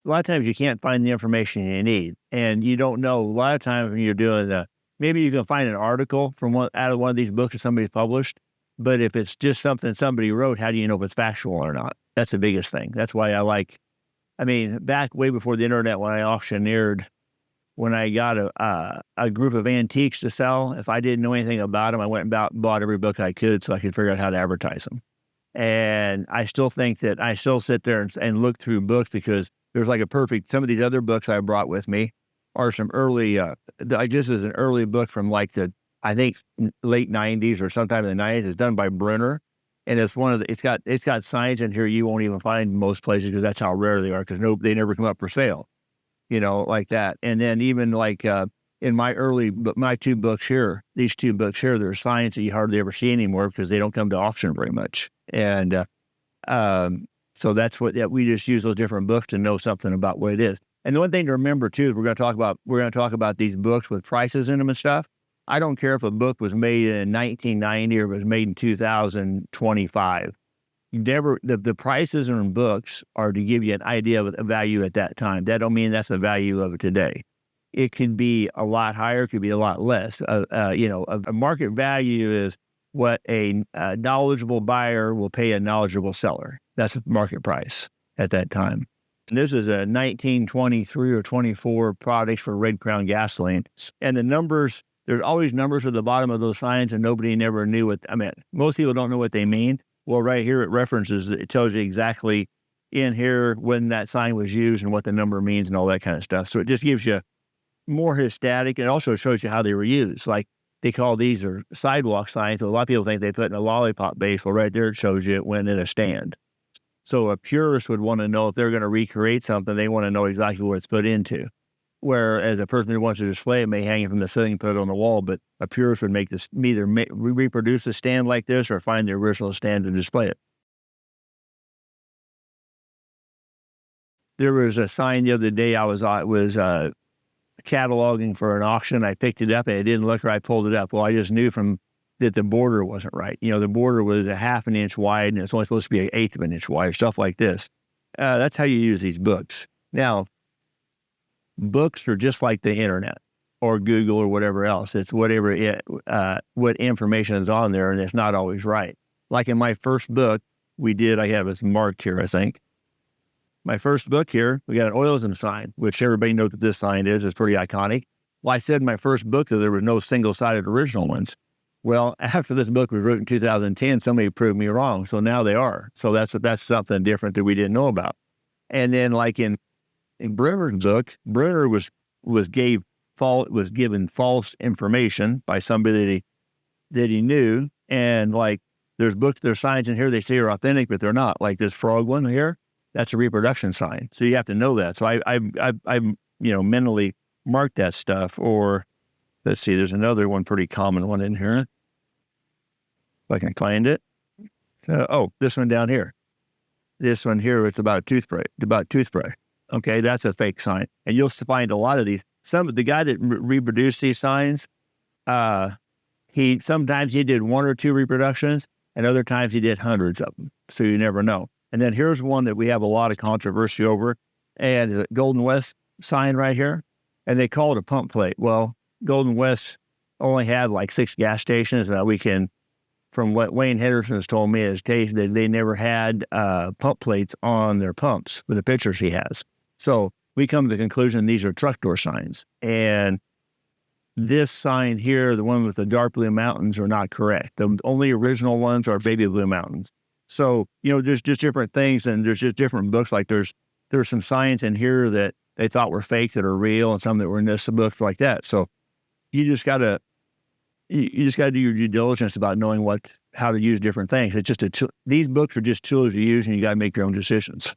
a lot of times you can't find the information you need, and you don't know. A lot of times when you're doing maybe you can find an article from out of one of these books that somebody's published, but if it's just something somebody wrote, how do you know if it's factual or not? That's the biggest thing. That's why I mean, back way before the internet, when I auctioneered, when I got a group of antiques to sell, if I didn't know anything about them, I went and bought every book I could so I could figure out how to advertise them. And I still think that I still sit there and look through books, because there's like some of these other books I brought with me are some early, I guess is an early book from like I think late 90s or sometime in the 90s. It's done by Brunner. And it's it's got signs in here you won't even find in most places, because that's how rare they are, because they never come up for sale, like that. And then even like, in my two books here, these two books here, there are signs that you hardly ever see anymore because they don't come to auction very much. And, so that's we just use those different books to know something about what it is. And the one thing to remember too, is we're going to talk about these books with prices in them and stuff. I don't care if a book was made in 1990 or was made in 2025. The prices in books are to give you an idea of the value at that time. That don't mean that's the value of it today. It can be a lot higher, it could be a lot less. A market value is what a knowledgeable buyer will pay a knowledgeable seller. That's the market price at that time. And this is a 1923 or 24 products for Red Crown gasoline. And the numbers, there's always numbers at the bottom of those signs, and nobody never knew what I meant. Most people don't know what they mean. Well, right here it tells you exactly in here when that sign was used and what the number means and all that kind of stuff. So it just gives you more static. It also shows you how they were used. Like they call these are sidewalk signs. So a lot of people think they put in a lollipop base. Well, right there it shows you it went in a stand. So a purist would want to know if they're going to recreate something, they want to know exactly what it's put into. Whereas a person who wants to display it may hang it from the ceiling and put it on the wall, but a purist would make this either reproduce a stand like this or find the original stand to display it. There was a sign the other day I was cataloging for an auction. I picked it up and it didn't look right. I pulled it up. Well, I just knew that the border wasn't right. The border was a half an inch wide and it's only supposed to be an eighth of an inch wide, stuff like this. That's how you use these books. Now, books are just like the internet or Google or whatever else. It's what information is on there, and it's not always right. Like in my first book I have it marked here, I think. My first book here, we got an oilism sign, which everybody knows what this sign is. It's pretty iconic. Well, I said in my first book that there were no single-sided original ones. Well, after this book was written in 2010, somebody proved me wrong. So now they are. So that's something different that we didn't know about. And then like in Brunner's book, Brunner was given false information by somebody that he knew. And like there's signs in here they say are authentic, but they're not. Like this frog one here, that's a reproduction sign. So you have to know that. So I mentally marked that stuff. Or let's see, there's another one, pretty common one in here. If I can find it. This one down here. This one here, it's about toothbrush. Okay, that's a fake sign. And you'll find a lot of these. The guy that reproduced these signs, sometimes he did one or two reproductions, and other times he did hundreds of them. So you never know. And then here's one that we have a lot of controversy over, and the Golden West sign right here, and they call it a pump plate. Well, Golden West only had like 6 gas stations. From what Wayne Henderson has told me, is that they never had pump plates on their pumps with the pictures he has. So we come to the conclusion these are truck door signs. And this sign here, the one with the dark blue mountains, are not correct. The only original ones are baby blue mountains. So, there's just different things, and there's just different books. Like there's some signs in here that they thought were fake that are real, and some that were in this book like that. So you just gotta do your due diligence about knowing how to use different things. It's just these books are just tools you use, and you got to make your own decisions.